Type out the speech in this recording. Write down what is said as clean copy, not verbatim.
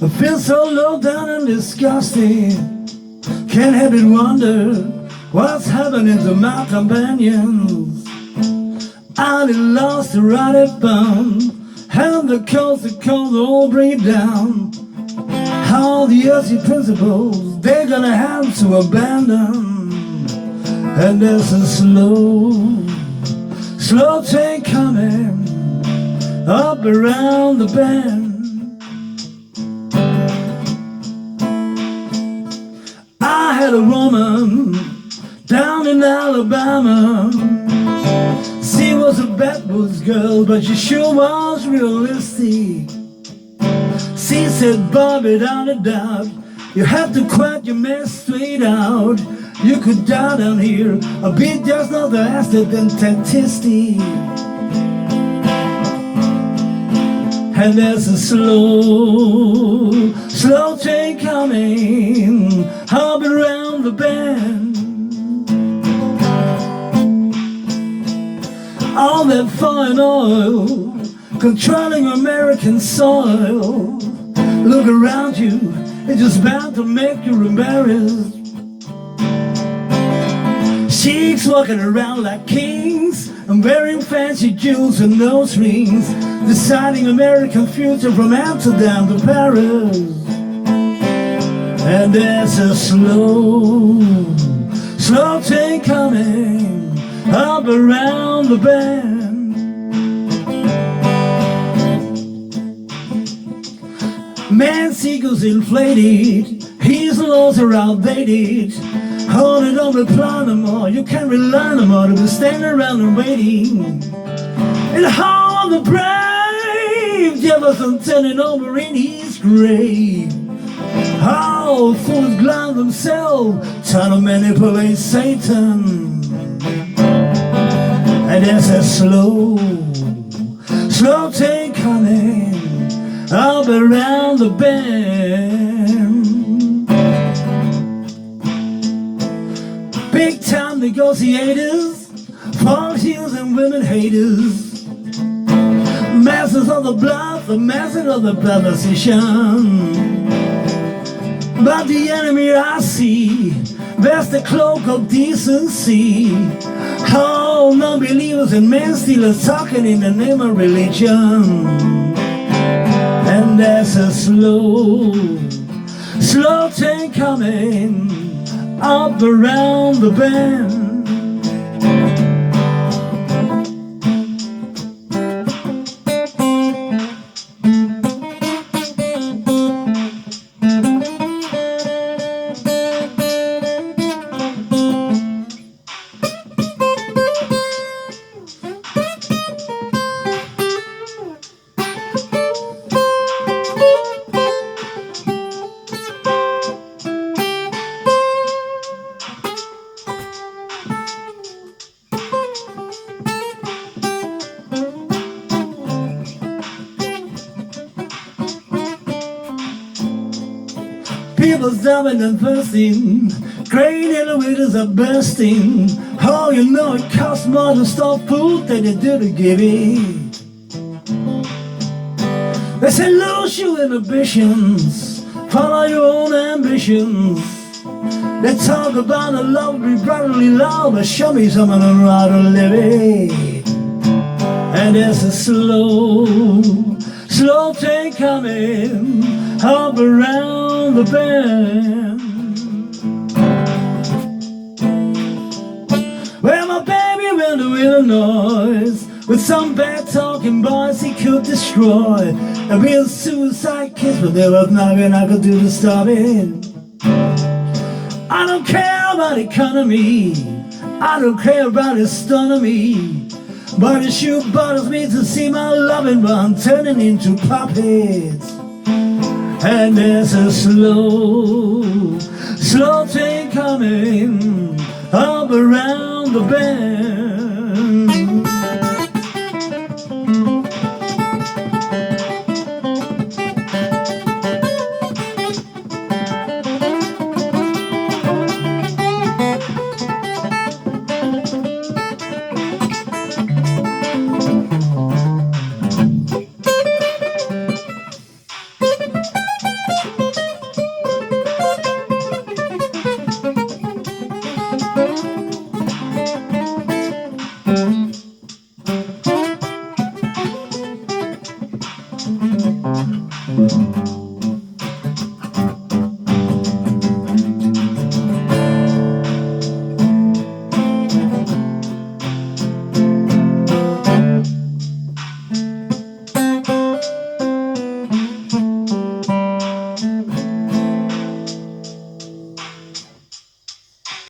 I feel so low down and disgusted. Can't help but wonder what's happening to my companions. I did lost the right at bone, and the cold all break down. How the earthly principles they're gonna have to abandon. And there's a slow train coming up around the bend. I had a woman down in Alabama. She was a backwoods girl, but she sure was realistic. She said, Bobby, down a doubt, you have to quack your mess straight out. You could die down here, a bit just not the acid than statistic. And there's a slow train coming up around the bend. All that foreign oil controlling American soil. Look around you, it's just bound to make you embarrassed. Chicks walking around like kings and wearing fancy jewels and nose rings, deciding American future from Amsterdam to Paris. And there's a slow train coming up around the bend. Man seagulls inflated, his laws are outdated. Oh, they don't reply no more, you can't rely no more to be standing around and waiting. And all the brave Jefferson turning over in his grave. How fools blind themselves, trying to manipulate Satan. And there's a slow train coming up around the bend. Big time negotiators, false heels and women haters, masters of the bluff, the masters of the proposition. But the enemy I see wears the cloak of decency. All non-believers and man-stealers talking in the name of religion. And there's a slow train coming up around the bend. People starving and thirsting, grain elevators are bursting. Oh, you know it costs more to store food than it do to give it. They say lose your inhibitions, follow your own ambitions. They talk about a lovely brotherly love, but show me someone who know how to live it. And there's a slow train coming up around the bend. Well, my baby went to Illinois with some bad talking boys he could destroy. A real suicide kiss, but there was nothing I could do to stop it. I don't care about economy, I don't care about astronomy, but it sure bothers me to see my loving one turning into puppets. And there's a slow train coming up around the bend.